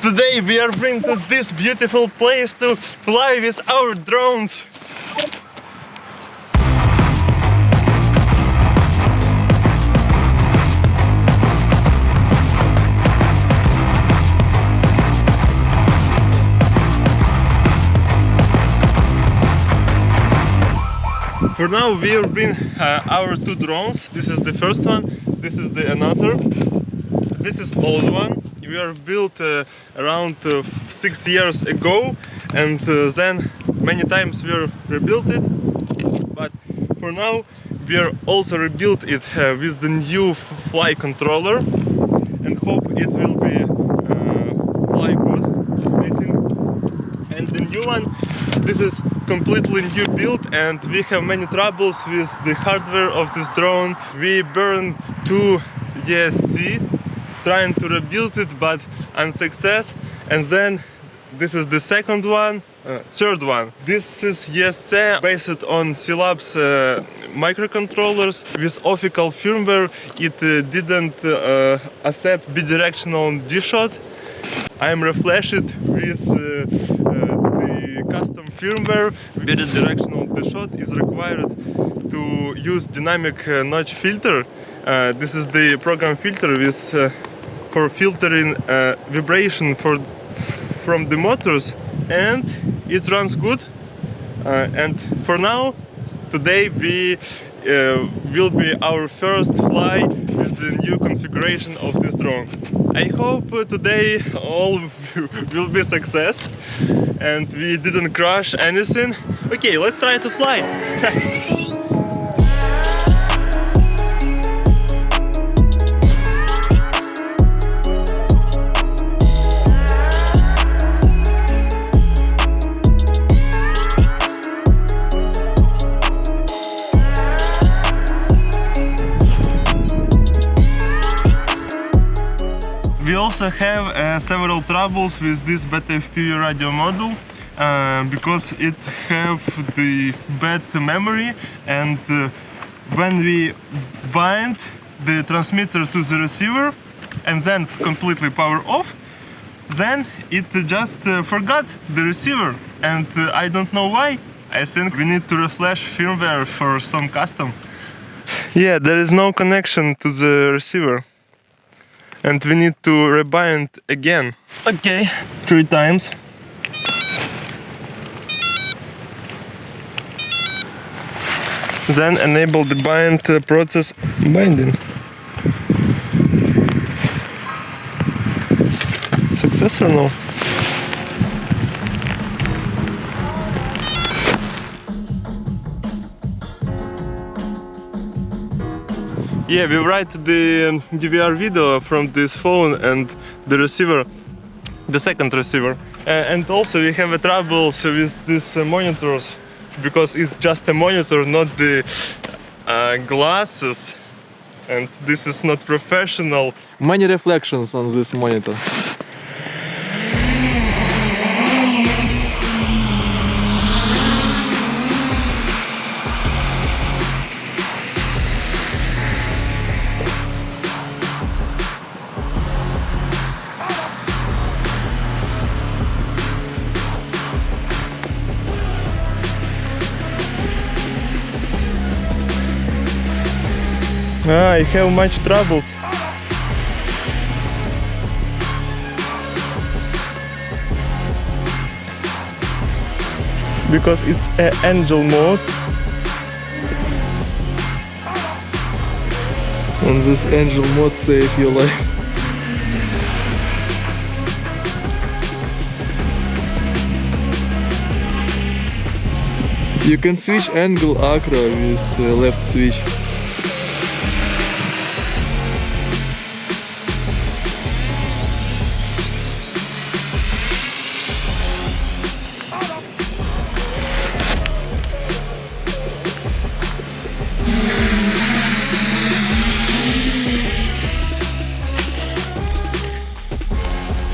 Today we are bringing to this beautiful place to fly with our drones. For now we are bringing our two drones. This is the first one, this is the another. This is old one. We are built around 6 years ago, and then many times we rebuilt it. But for now we are also rebuilt it with the new fly controller, and hope it will be fly good, I think. And the new one, this is completely new build, and we have many troubles with the hardware of this drone. We burned 2 ESC trying to rebuild it, but unsuccess. And then this is the second one, third one. This is ESC based on C-Labs microcontrollers with official firmware. It didn't accept bidirectional D-shot. I am reflashed with the custom firmware. Bidirectional D-shot is required to use dynamic notch filter. This is the program filter with for filtering vibration from the motors, and it runs good. And for now, today we will be our first fly with the new configuration of this drone. I hope today all will be success and we didn't crash anything. Okay, let's try to fly. We also have several troubles with this beta FPV radio module because it have the bad memory, and when we bind the transmitter to the receiver and then completely power off, then it just forgot the receiver, and I don't know why. I think we need to reflash firmware for some custom. Yeah, there is no connection to the receiver, and we need to rebind again. Okay, 3 times. Then enable the bind process binding. Success or no? Yeah, we write the DVR video from this phone and the receiver, the second receiver. And also we have troubles with these monitors, because it's just a monitor, not the glasses, and this is not professional. Many reflections on this monitor. I have much troubles. Because it's an angel mode. And this angel mode save your life. You can switch angle acro with left switch.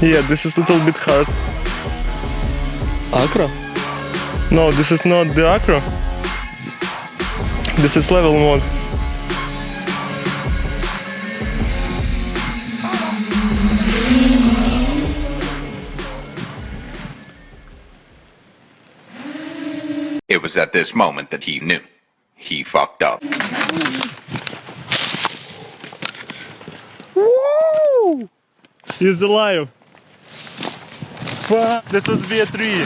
Yeah, this is a little bit hard. Acro? No, this is not the acro. This is level mode. It was at this moment that he knew. He fucked up. Woo! He's alive. Fuck, this was be a tree.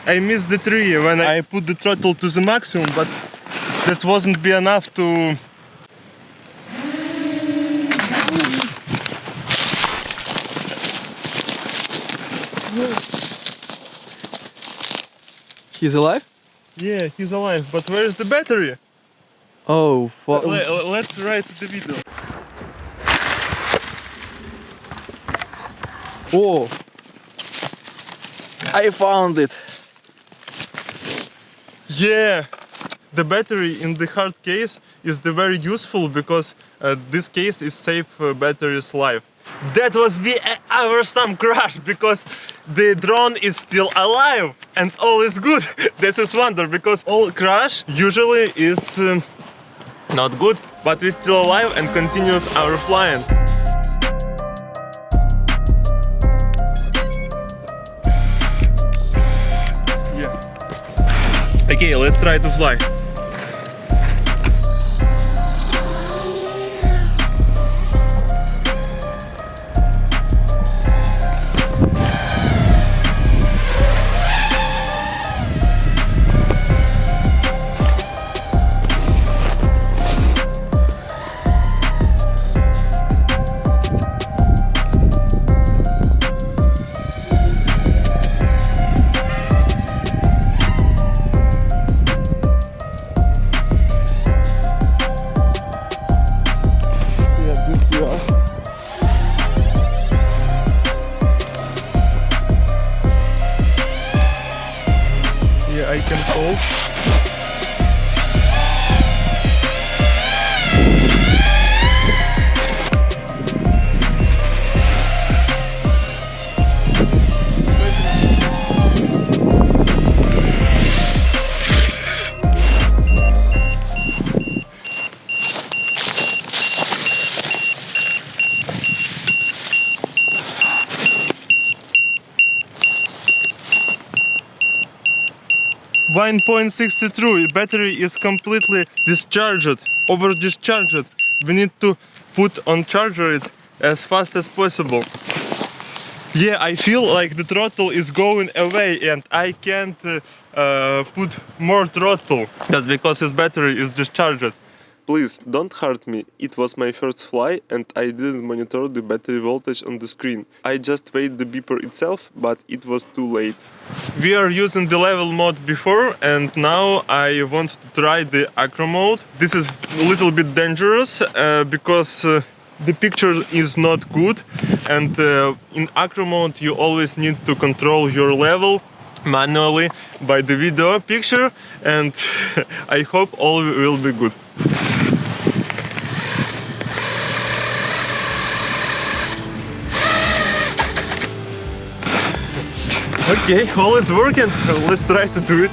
I missed the tree when I put the throttle to the maximum, but that wasn't be enough to... He's alive? Yeah, he's alive, but where is the battery? Oh, fuck. Let's write the video. Oh! I found it! Yeah! The battery in the hard case is the very useful because this case is safe battery's life. That was be our some crash because the drone is still alive and all is good. This is wonder because all crash usually is not good, but we still alive and continues our flying. Yeah. Okay, let's try to fly. Yeah, I can hold. .63, battery is completely discharged, over discharged. We need to put on charger it as fast as possible. Yeah, I feel like the throttle is going away and I can't put more throttle. That's because his battery is discharged. Please don't hurt me. It was my first fly and I didn't monitor the battery voltage on the screen. I just weighed the beeper itself, but it was too late. We are using the level mode before and now I want to try the acro mode. This is a little bit dangerous because the picture is not good and in acro mode you always need to control your level manually by the video picture and I hope all will be good. Okay, all is working. Let's try to do it.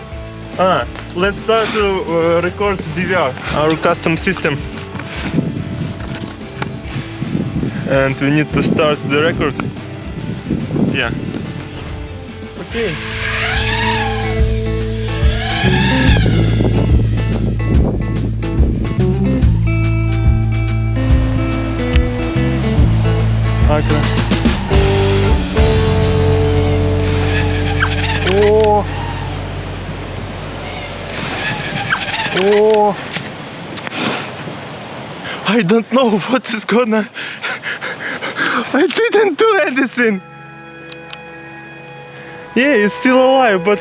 Let's start to record DVR, our custom system. And we need to start the record. Yeah. Okay. Okay. Oh. Oh. I don't know what is gonna... I didn't do anything. Yeah, it's still alive, but...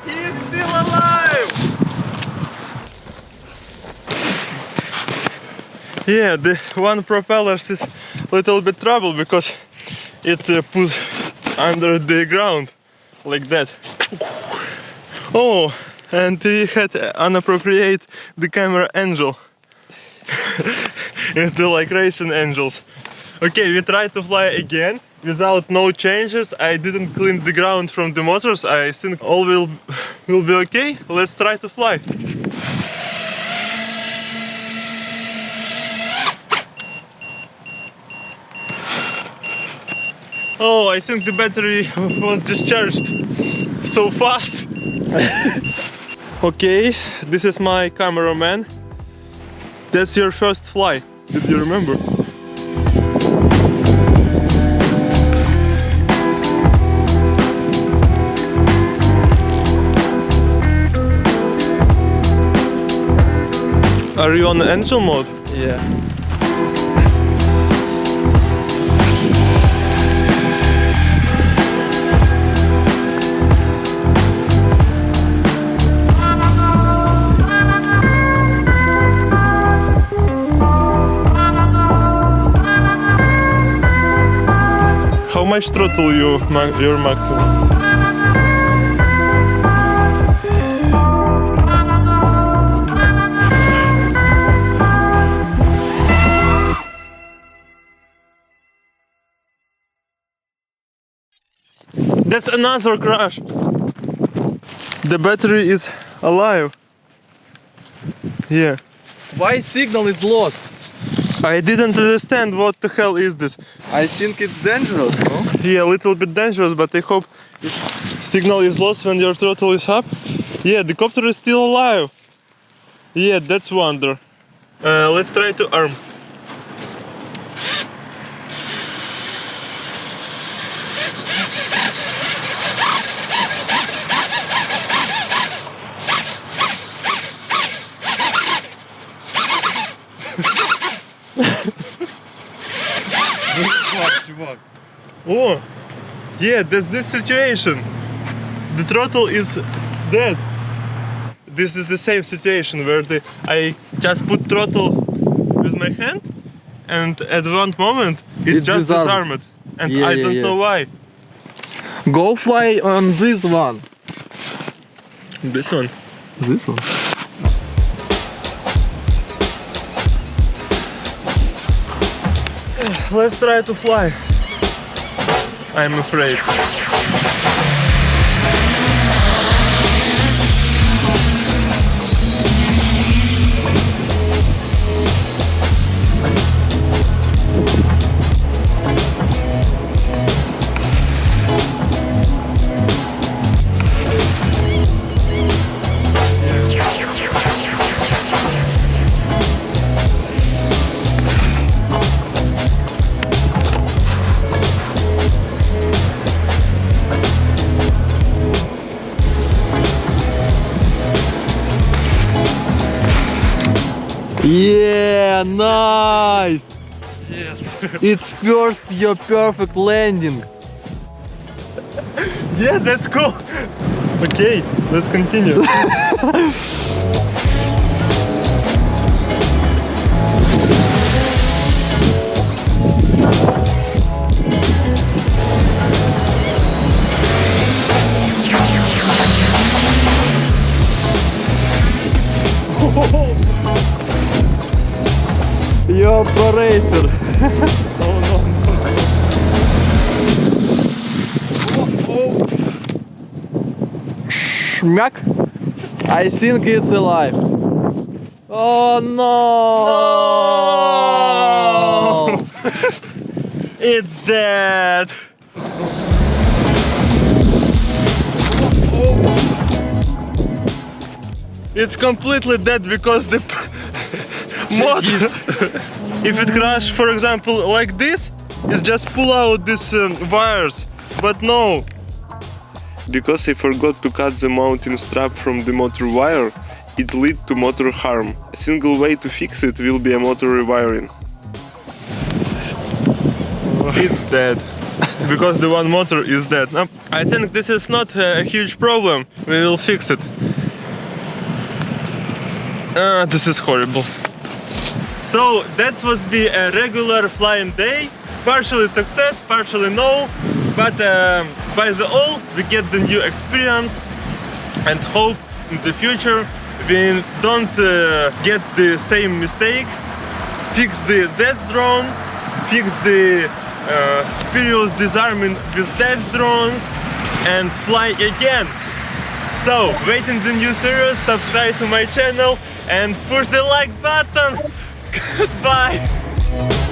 He's still alive! Yeah, the one propeller is a little bit trouble because it put under the ground like that. Oh, and we had unappropriate the camera angel. It's the like racing angels. Okay, we try to fly again without no changes. I didn't clean the ground from the motors. I think all will be okay. Let's try to fly. Oh, I think the battery was discharged so fast. Okay, this is my cameraman. That's your first fly. Did you remember? Are you on angel mode? Yeah. How much throttle your maximum? That's another crash. The battery is alive. Yeah. Why signal is lost? I didn't understand what the hell is this. I think it's dangerous, no? Yeah, a little bit dangerous, but I hope signal is lost when your throttle is up. Yeah, the copter is still alive. Yeah, that's wonder. Let's try to arm. Oh, yeah, that's this situation. The throttle is dead. This is the same situation where I just put throttle with my hand, and at one moment it just disarmed. And Yeah, I don't know why. Go fly on this one. This one. This one. Let's try to fly. I'm afraid. Yeah, nice! Yes. It's first your perfect landing. Yeah, that's cool. Okay, let's continue. You're pro racer. Oh no. Schmack. I think it's alive. Oh no! It's dead. It's completely dead because the motor. If it crashes, for example, like this, it's just pull out these wires. But no, because I forgot to cut the mounting strap from the motor wire, it lead to motor harm. A single way to fix it will be a motor rewiring. It's dead. Because the one motor is dead. No, I think this is not a huge problem. We will fix it. This is horrible. So that was be a regular flying day. Partially success, partially no. But by the all, we get the new experience. and hope in the future we don't get the same mistake, fix the dead drone, fix the spurious disarming with dead drone and fly again. So wait in the new series, subscribe to my channel and push the like button. Goodbye.